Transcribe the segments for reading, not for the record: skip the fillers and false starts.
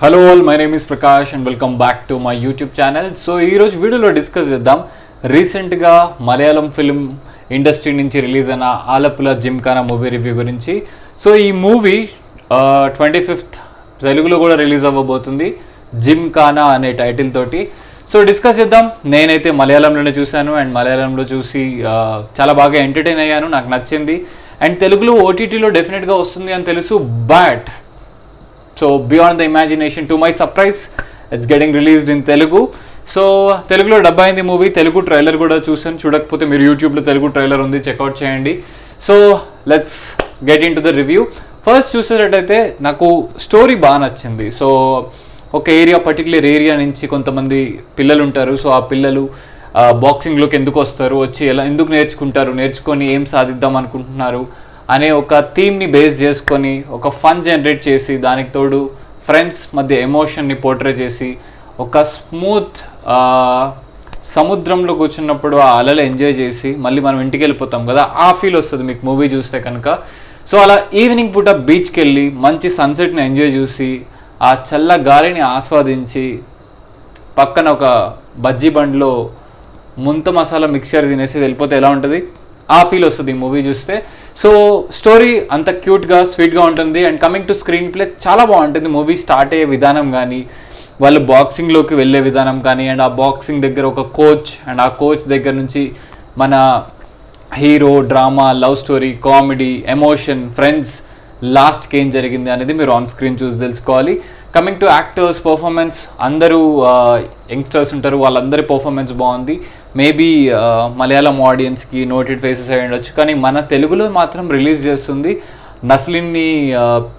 Hello all, my name is Prakash and welcome back to my YouTube channel. So ఈరోజు వీడియోలో discuss చేద్దాం రీసెంట్గా Malayalam film industry నుంచి release అయిన ఆలపుల జిమ్ఖానా మూవీ రివ్యూ గురించి. సో ఈ మూవీ 25th తెలుగులో కూడా రిలీజ్ అవ్వబోతుంది, జిమ్ఖానా అనే టైటిల్ తోటి. సో డిస్కస్ చేద్దాం. నేనైతే మలయాళంలోనే చూశాను అండ్ మలయాళంలో చూసి చాలా బాగా ఎంటర్టైన్ అయ్యాను, నాకు నచ్చింది. అండ్ తెలుగులో ఓటీటీలో డెఫినెట్గా వస్తుంది అని తెలుసు, but so beyond the imagination, to my surprise it's getting released in Telugu. So తెలుగులో డబ్ అయింది మూవీ. తెలుగు ట్రైలర్ కూడా చూసాను, చూడకపోతే మీరు యూట్యూబ్లో తెలుగు ట్రైలర్ ఉంది, చెక్అవుట్ చేయండి. So let's get in to the review. First చూసేటట్టయితే నాకు స్టోరీ బాగా నచ్చింది. సో ఒక ఏరియా, పర్టికులర్ ఏరియా నుంచి కొంతమంది పిల్లలు ఉంటారు. సో ఆ పిల్లలు బాక్సింగ్లోకి ఎందుకు వస్తారు, వచ్చి ఎలా ఎందుకు నేర్చుకుంటారు, నేర్చుకొని ఏం సాధిద్దాం అనుకుంటున్నారు అనే ఒక థీమ్ని బేస్ చేసుకొని ఒక ఫన్ జనరేట్ చేసి, దానికి తోడు ఫ్రెండ్స్ మధ్య ఎమోషన్ని పోర్ట్రే చేసి, ఒక స్మూత్ సముద్రంలో కూర్చున్నప్పుడు ఆ అలలు ఎంజాయ్ చేసి మళ్ళీ మనం ఇంటికి వెళ్ళిపోతాం కదా, ఆ ఫీల్ వస్తుంది మీకు మూవీ చూస్తే కనుక. సో అలా ఈవినింగ్ పూట బీచ్కి వెళ్ళి మంచి సన్సెట్ని ఎంజాయ్ చేసి, ఆ చల్ల గాలిని ఆస్వాదించి, పక్కన ఒక బజ్జీ బండ్లో ముంత మసాలా మిక్చర్ తినేసి వెళ్ళిపోతే ఎలా ఉంటుంది, ఆ ఫీల్ వస్తుంది ఈ మూవీ చూస్తే. సో స్టోరీ అంత క్యూట్గా స్వీట్గా ఉంటుంది. And coming to screen play చాలా బాగుంటుంది. మూవీ స్టార్ట్ అయ్యే విధానం కానీ, వాళ్ళు బాక్సింగ్లోకి వెళ్ళే విధానం కానీ, అండ్ ఆ బాక్సింగ్ దగ్గర ఒక కోచ్, అండ్ ఆ కోచ్ దగ్గర నుంచి మన hero, drama, love story, comedy, emotion, friends, లాస్ట్కి ఏం జరిగింది అనేది మీరు ఆన్ స్క్రీన్ చూసి తెలుసుకోవాలి. కమింగ్ టు యాక్టర్స్ పర్ఫార్మెన్స్, అందరూ యంగ్స్టర్స్ ఉంటారు, వాళ్ళందరి పర్ఫార్మెన్స్ బాగుంది. మేబీ మలయాళం ఆడియన్స్కి నోటెడ్ ఫేసెస్ అయి ఉండొచ్చు, కానీ మన తెలుగులో మాత్రం రిలీజ్ చేస్తుంది నస్లిన్ని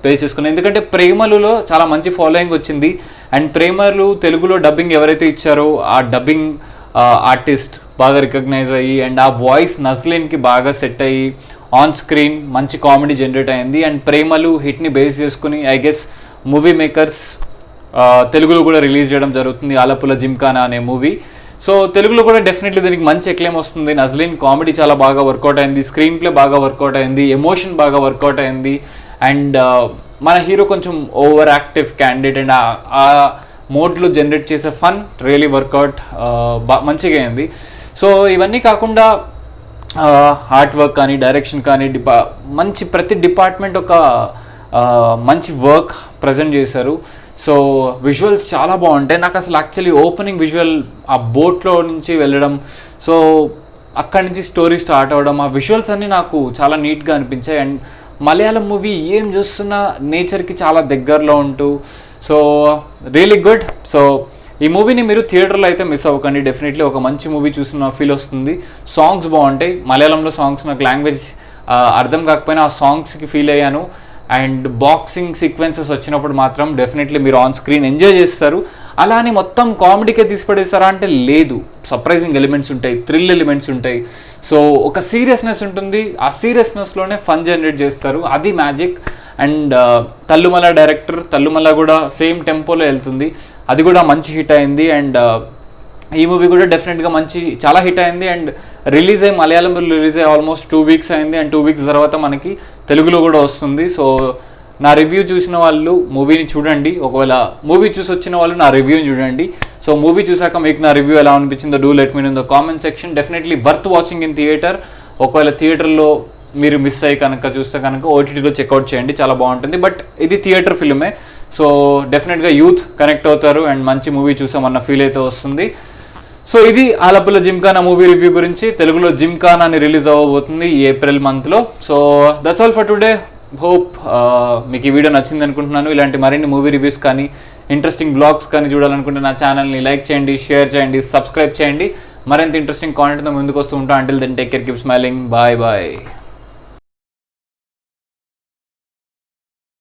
పే చేసుకుని. ఎందుకంటే ప్రేమలులో చాలా మంచి ఫాలోయింగ్ వచ్చింది. అండ్ ప్రేమలు తెలుగులో డబ్బింగ్ ఎవరైతే ఇచ్చారో ఆ డబ్బింగ్ ఆర్టిస్ట్ బాగా రికగ్నైజ్ అయ్యి, అండ్ ఆ వాయిస్ నస్లిన్కి బాగా సెట్ అయ్యి ఆన్ స్క్రీన్ మంచి కామెడీ జనరేట్ అయింది. అండ్ ప్రేమలు హిట్ని బేస్ చేసుకుని ఐ గెస్ మూవీ మేకర్స్ తెలుగులో కూడా రిలీజ్ చేయడం జరుగుతుంది, ఆలపుల జిమ్ఖానా అనే మూవీ. సో తెలుగులో కూడా డెఫినెట్లీ దీనికి మంచి ఎక్లెయిమ్ వస్తుంది. నజ్లిన్ కామెడీ చాలా బాగా వర్కౌట్ అయింది, స్క్రీన్ ప్లే బాగా వర్కౌట్ అయింది, ఎమోషన్ బాగా వర్కౌట్ అయింది. అండ్ మన హీరో కొంచెం ఓవర్ యాక్టివ్ క్యాండిడేట్, అండ్ ఆ మోడ్లో జనరేట్ చేసే ఫన్ రియలీ వర్కౌట్ మంచిగా అయింది. సో ఇవన్నీ కాకుండా ఆర్ట్ వర్క్ కానీ, డైరెక్షన్ కానీ, మంచి ప్రతి డిపార్ట్మెంట్ ఒక మంచి వర్క్ ప్రజెంట్ చేశారు. సో విజువల్స్ చాలా బాగుంటాయి. నాకు అసలు యాక్చువల్లీ ఓపెనింగ్ విజువల్ ఆ బోట్లో నుంచి వెళ్ళడం, సో అక్కడి నుంచి స్టోరీ స్టార్ట్ అవ్వడం, ఆ విజువల్స్ అన్నీ నాకు చాలా నీట్గా అనిపించాయి. అండ్ మలయాళం మూవీ ఏం చూస్తున్నా నేచర్కి చాలా దగ్గరలో ఉంటూ, సో రియలీ గుడ్. సో ఈ మూవీని మీరు థియేటర్లో అయితే మిస్ అవ్వకండి, డెఫినెట్లీ ఒక మంచి మూవీ చూసిన ఫీల్ వస్తుంది. సాంగ్స్ బాగుంటాయి, మలయాళంలో సాంగ్స్, నాకు లాంగ్వేజ్ అర్థం కాకపోయినా ఆ సాంగ్స్కి ఫీల్ అయ్యాను. అండ్ బాక్సింగ్ సీక్వెన్సెస్ వచ్చినప్పుడు మాత్రం డెఫినెట్లీ మీరు ఆన్ స్క్రీన్ ఎంజాయ్ చేస్తారు. అలా అని మొత్తం కామెడీకే తీసిపడేస్తారా అంటే లేదు, సర్ప్రైజింగ్ ఎలిమెంట్స్ ఉంటాయి, థ్రిల్ ఎలిమెంట్స్ ఉంటాయి. సో ఒక సీరియస్నెస్ ఉంటుంది, ఆ సీరియస్నెస్లోనే ఫన్ జనరేట్ చేస్తారు, అది మ్యాజిక్. అండ్ తల్లుమల డైరెక్టర్, తల్లుమల కూడా సేమ్ టెంపోలో వెళ్తుంది, అది కూడా మంచి హిట్ అయింది. అండ్ ఈ మూవీ కూడా డెఫినెట్గా చాలా హిట్ అయింది. అండ్ రిలీజ్ అయ్యి మలయాళంలో రిలీజ్ అయ్యి ఆల్మోస్ట్ 2 weeks అయింది. అండ్ 2 weeks తర్వాత మనకి తెలుగులో కూడా వస్తుంది. సో నా రివ్యూ చూసిన వాళ్ళు మూవీని చూడండి, ఒకవేళ మూవీ చూసి వచ్చిన వాళ్ళు నా రివ్యూని చూడండి. సో మూవీ చూసాక మీకు నా రివ్యూ ఎలా అనిపించిందో do let me in the comment section. Definitely worth watching in theatre. ఒకవేళ థియేటర్లో మీరు మిస్ అయ్యి కనుక చూస్తే కనుక ఓటీటీలో చెక్అవుట్ చేయండి, చాలా బాగుంటుంది. బట్ ఇది థియేటర్ ఫిల్మే, సో డెఫినెట్గా యూత్ కనెక్ట్ అవుతారు అండ్ మంచి మూవీ చూసామన్న ఫీల్ అయితే వస్తుంది. సో ఇది ఆలపుల జిమ్ఖానా మూవీ రివ్యూ గురించి. తెలుగులో జిమ్ఖానా అని రిలీజ్ అవ్వబోతుంది ఈ ఏప్రిల్ మంత్లో. So that's all for today. Hope మీకు ఈ వీడియో నచ్చింది అనుకుంటున్నాను. ఇలాంటి మరిన్ని మూవీ రివ్యూస్ కానీ, ఇంట్రెస్టింగ్ బ్లాగ్స్ కానీ చూడాలనుకుంటే నా ఛానల్ని లైక్ చేయండి, షేర్ చేయండి, సబ్స్క్రైబ్ చేయండి. మరింత ఇంట్రెస్టింగ్ కాంటెంట్తో ముందుకు వస్తూ ఉంటాను. Until then take care, keep smiling, bye bye.